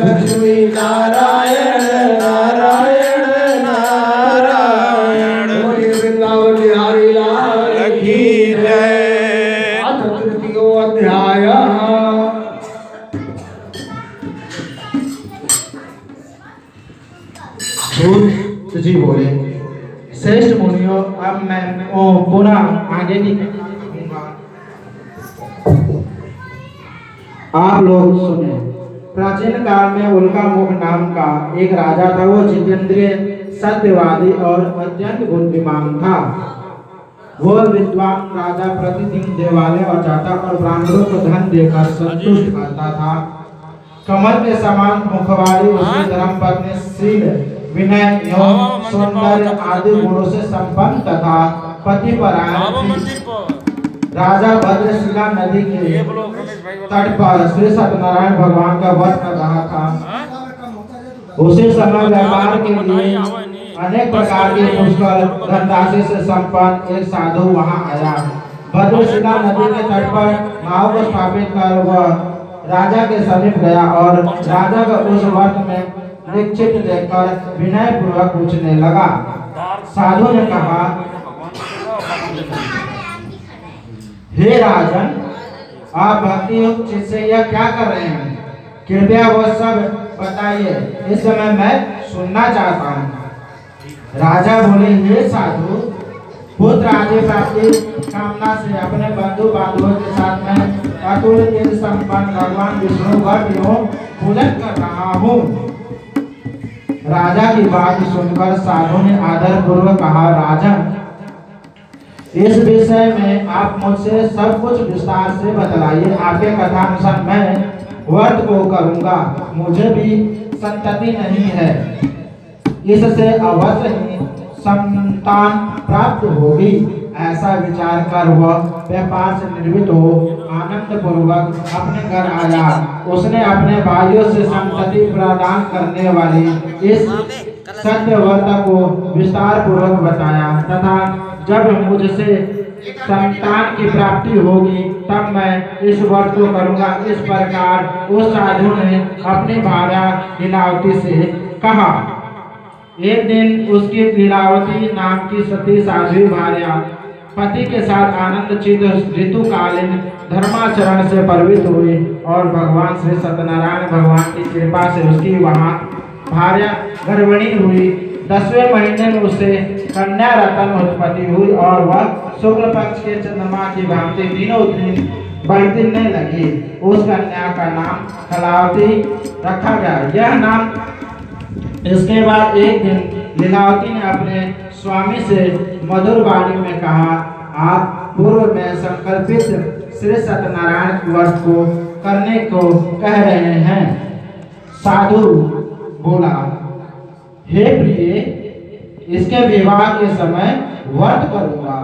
लक्ष्मी नारायण नारायण नारायण। बोलिए वृंदावन बिहारी लाल की जय। अथ तृतीयो अध्याय। जी बोले, श्रेष्ठ मुनियों, अब मैं पुनः आगे की कहूंगा, आप लोग सुने। प्राचीन काल में उल्कामुख नाम का एक राजा था। वो जितेंद्रिय, सत्यवादी और अत्यंत बुद्धिमान था। वो विद्वान राजा प्रतिदिन देवालय और जाता और ब्राह्मणों को धन देकर संतुष्ट करता था। कमल के समान मुख वाली उसकी धर्मपत्नी शील, विनय एवं सौंदर्य आदि गुणों से संपन्न तथा पतिपरायण थी। राजा भद्रशिला नदी के तट पर श्री सत्यनारायण भगवान का व्रत कर रहा था। उसी समय व्यापार के लिए अनेक प्रकार के पुष्कर धनराशि से संपन्न एक साधु वहां आया। भद्रशिला नदी के तट पर नाव को स्थापित कर वह राजा के समीप गया और राजा का उस व्रत में दीक्षित देखकर विनय पूर्वक पूछने लगा। साधु ने कहा, हे राजन, आप भक्ति युक्त चित्त से यह क्या कर रहे हैं? कृपया वह सब बताइए, इस समय मैं सुनना चाहता हूँ। राजा बोले, हे साधु, पुत्र आदि प्राप्ति कामना से अपने बंधु बांधवों के साथ में अतुल तेज संपन्न भगवान विष्णु व्रत एवं पूजन कर रहा हूँ। राजा की बात सुनकर साधु ने आदर पूर्वक कहा, राजन, इस विषय में आप मुझसे सब कुछ विस्तार से बतलाइए। आपके कथानुसार मैं व्रत को करूंगा। मुझे भी संतति नहीं है, इससे अवश्य ही संतान प्राप्त होगी। ऐसा विचार कर वह व्यापार से निर्मित हो आनंद पूर्वक अपने घर आया। उसने अपने भाइयों से संतति प्रदान करने वाली इस सत्य व्रत को विस्तार पूर्वक बताया तथा जब मुझसे संतान की प्राप्ति होगी तब मैं इस व्रत को करूंगा। इस प्रकार उस साधु ने अपनी भार्या लीलावती से कहा। एक दिन उसकी लीलावती नाम की सती साध्वी भार्या पति के साथ आनंद चित ऋतुकालीन धर्माचरण से परवित हुई और भगवान श्री सत्यनारायण भगवान की कृपा से उसकी वहां भार्या गर्भिणी हुई। 10वें महीने में उसे कन्या रतन उत्पत्ति हुई और वह शुक्ल पक्ष के चंद्रमा की भांति दिनों दिन बढ़ने लगी। उस कन्या का नाम कलावती रखा गया। यह नाम इसके बाद एक दिन लीलावती ने अपने स्वामी से मधुर वाणी में कहा, आप पूर्व में संकल्पित श्री सत्यनारायण व्रत को करने को कह रहे हैं। साधु बोला, हे प्रिय, इसके विवाह के समय व्रत करूंगा।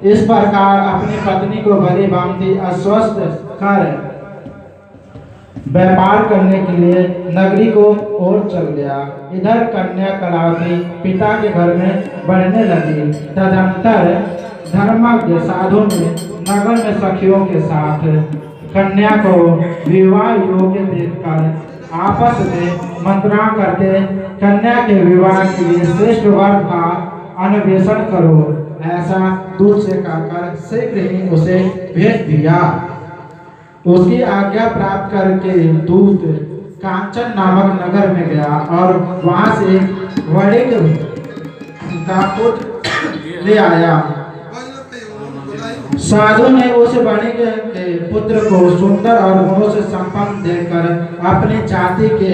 इस प्रकार अपनी पत्नी को भली भांति अस्वस्थ कर व्यापार करने के लिए नगरी को ओर चल गया। इधर कन्या कलावती पिता के घर में बढ़ने लगी। तदंतर धर्मज्ञ साधु ने नगर में सखियों के साथ कन्या को विवाह योग्य देखकर आपस में मंत्रणा करके कन्या के विवाह के लिए श्रेष्ठ वर का अन्वेषण करो, ऐसा दूत से कहकर शीघ्र ही उसे भेज दिया। उसकी आज्ञा प्राप्त करके दूत कांचन नामक नगर में गया और वहां से वणिक का पुत्र ले आया। साधु ने उस वणिक के पुत्र को सुंदर और गुणों से संपन्न देखकर अपनी जाति के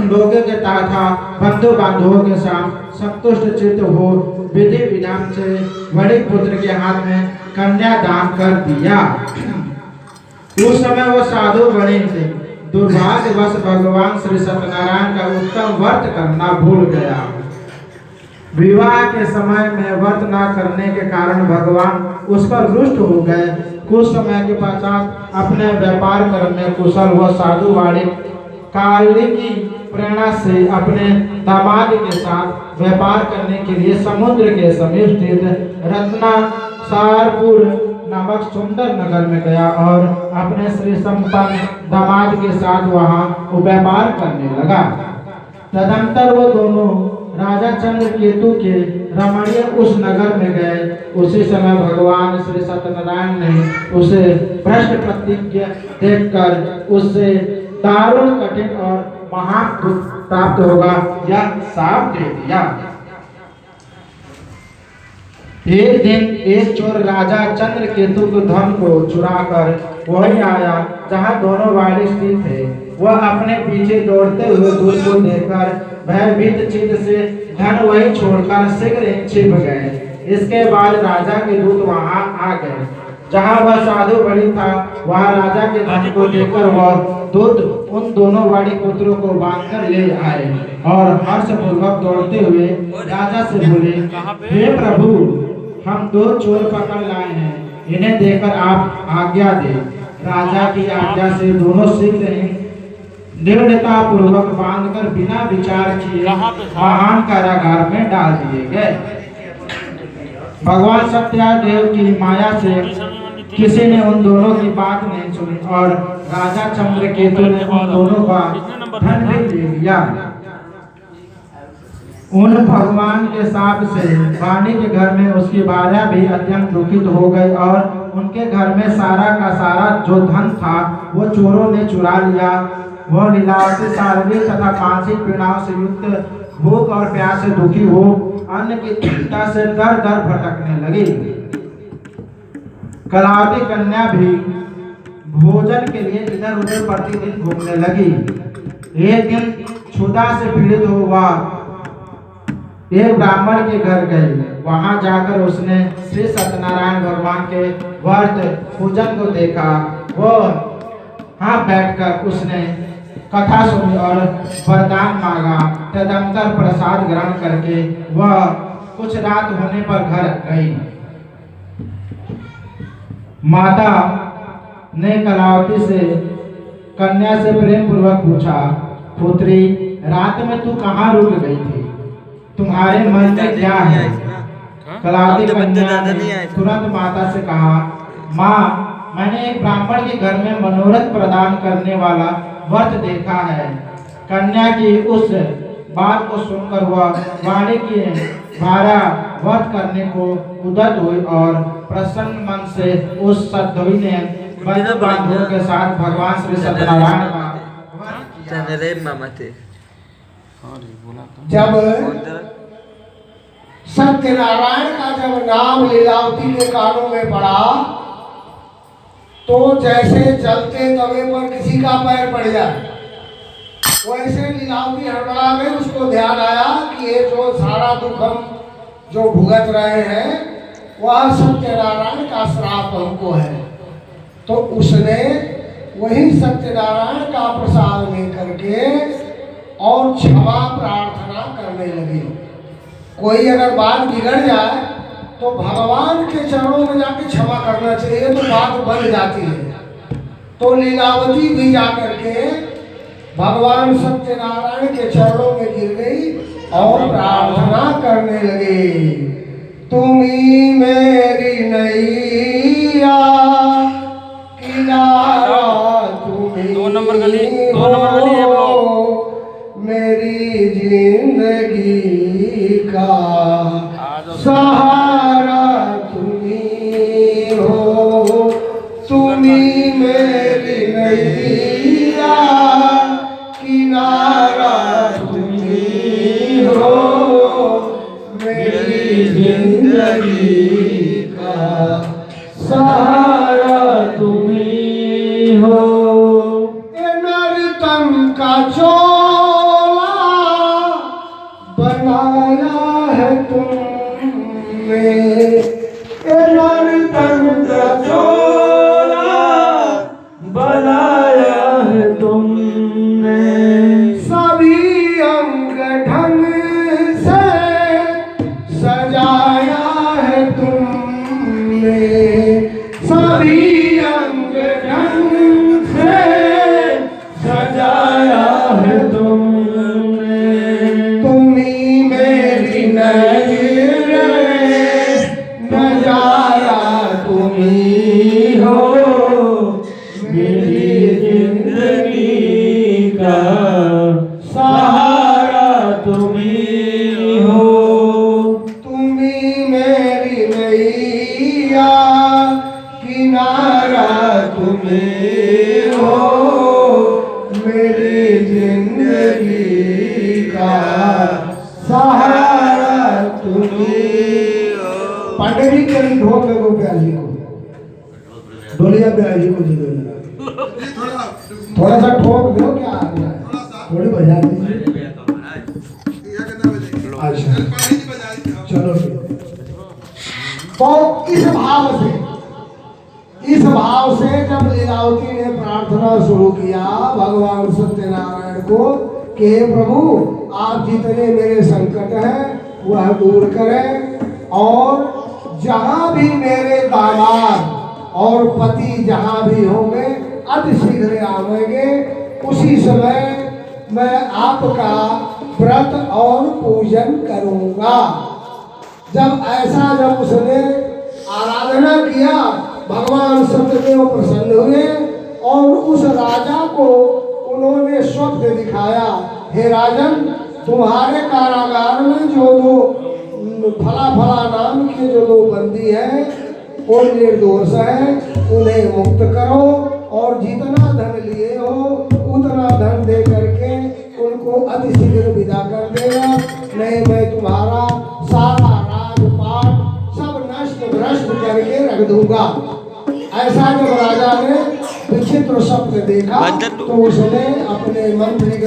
लोगों के तथा बंधु बांधवों के साथ संतुष्ट चित्त हो विधि विधान से वणिक पुत्र के हाथ में कन्या दान कर दिया। उस समय वो साधु वणिक दुर्भाग्यवश भगवान श्री सत्यनारायण का उत्तम व्रत करना भूल गया। विवाह के समय में व्रत न करने के कारण भगवान उस पर रुष्ट हो गए। कुछ समय के पश्चात अपने व्यापार करने कुशल वह साधु वाणी काली की प्रेरणा से अपने दामाद के साथ व्यापार करने के लिए समुद्र के समीप स्थित रत्नासारपुर नामक सुंदर नगर में गया और अपने श्री संपन्न दामाद के साथ वहां व्यापार करने लगा। तदंतर वो दोनों राजा चंद्रकेतु के रमणीय उस नगर में गए। उसी समय भगवान श्री सत्यनारायण ने उसे भ्रष्ट प्रतिज्ञा देखकर उससे दारुण कठिन और महान दुख प्राप्त होगा यह साफ दे दिया। एक दिन एक चोर राजा चंद्रकेतु के धन को चुराकर वही आया जहां दोनों वाली स्थित थे। वह अपने पीछे दौड़ते हुए दूत को देखकर भयभीत चित्त से धन वही छोड़कर शीघ्र ही छिप गए। इसके बाद राजा के दूत वहां आ गए। जहां वह साधु बड़ी था वहां राजा के धन को देखकर वह दूत उन दोनों बड़ी पुत्रों को बांधकर ले आए और हर्षपूर्वक दौड़ते हुए राजा से बोले, हे प्रभु, हम दो चोर पकड़ लाए हैं, इन्हें देकर आप आज्ञा दे। राजा की आज्ञा से दोनों शीघ्र ही दृढ़ता पूर्वक बांधकर बिना विचार किए महान कारागार में डाल दिए गए। भगवान सत्यादेव की माया से किसी ने उन दोनों की बात नहीं सुनी और राजा चंद्रकेतु ने उन दोनों का धन भी ले लिया। उन भगवान के शाप से वाणी के घर में उसकी भार्या भी अत्यंत दुखित हो गई और उनके घर में सारा का सारा जो धन था वो चोरों ने चुरा लिया। वह लीलावती शारीरिक तथा मानसिक पीड़ाओं से युक्त भूख और प्यास से दुखी हो अन्न की चिंता से दर दर भटकने लगी। कलावती कन्या भी भोजन के लिए इधर उधर प्रतिदिन घूमने लगी। एक दिन क्षुधा से पीड़ित हो वह एक ब्राह्मण के घर गई। वहां जाकर उसने श्री सत्यनारायण भगवान के व्रत पूजन को देखा। वह बैठकर उसने कथा सुनी और वरदान मांगा। तदंतर प्रसाद ग्रहण करके वह कुछ रात होने पर घर गई। माता ने कलावती से कन्या से प्रेम पूर्वक पूछा, पुत्री, रात में तू कहाँ रुक गई थी? तुम्हारे मन में क्या है? कलावती कन्या ने तुरंत माता से कहा, माँ, मैंने एक ब्राह्मण के घर में मनोरथ प्रदान करने वाला व्रत देखा है। कन्या की उस बात को सुनकर वह वाणी की भारा व्रत करने को उद्यत हुई और प्रसन्न मन से उस सद्धवी ने बंधु बांधवों के साथ भगवान श्री सत्यनारायण का जब सत्यनारायण का जब नाम लीलावती के कानों में पड़ा तो जैसे जलते तवे पर किसी का पैर पड़ जाए वैसे लीलावती हड़बड़ा में उसको ध्यान आया कि ये जो सारा दुख हम जो भुगत रहे हैं वह सत्यनारायण का श्राप हमको है। तो उसने वही सत्यनारायण का प्रसाद लेकर के और क्षमा प्रार्थना करने लगी। कोई अगर बात बिगड़ जाए तो भगवान के चरणों में जाके क्षमा करना चाहिए, तो बात बन जाती है। तो लीलावती भी जाकर के भगवान सत्यनारायण के चरणों में गिर गई और प्रार्थना करने लगी, तुम्ही मेरी नैया किनारा तुम्ही हो, मेरी जिंदगी का सहारा तुम्ही हो, तुम्ही मेरी नैया किनारा तुम्ही हो, मेरी जिंदगी का सहारा तुम्ही हो। नर्तन का चोला बनाया है तुमने, का सहारा तुम ही हो। तुम्ही मेरी नैया किनारा तुम्ही हो, मेरी जिंदगी का सहारा तुम्ही हो। पांडे जी के ढोल में वो प्यार जी को, ढोलिया प्यार जी को जी दो जरा। थोड़ा सा ठोक दो, क्या आ गया है? थोड़ी बजा दीजिए। अच्छा चलो फिर। तो इस भाव से जब लीलावती ने प्रार्थना शुरू किया भगवान सत्यनारायण को कि हे प्रभु, आप जितने मेरे संकट हैं वह दूर करें, और जहां भी मेरे दामाद और पति जहां भी होंगे अति शीघ्र आवेंगे, उसी समय मैं आपका व्रत और पूजन करूंगा। जब उसने आराधना किया, भगवान सत्यदेव प्रसन्न हुए और उस राजा को उन्होंने स्वप्न दिखाया, हे राजन, तुम्हारे कारागार में जो दो फला नाम के जो दो बंदी हैं वो निर्दोष है, उन्हें मुक्त करो और जितना धन लिए हो उतना धन दे करके उनको अति शीघ्र विदा कर देना, नहीं मैं तुम्हारा सारा राजपाट सब नष्ट भ्रष्ट करके रख दूंगा। ऐसा जब राजा ने विचित्र स्वप्न देखा तो उसने अपने मंत्री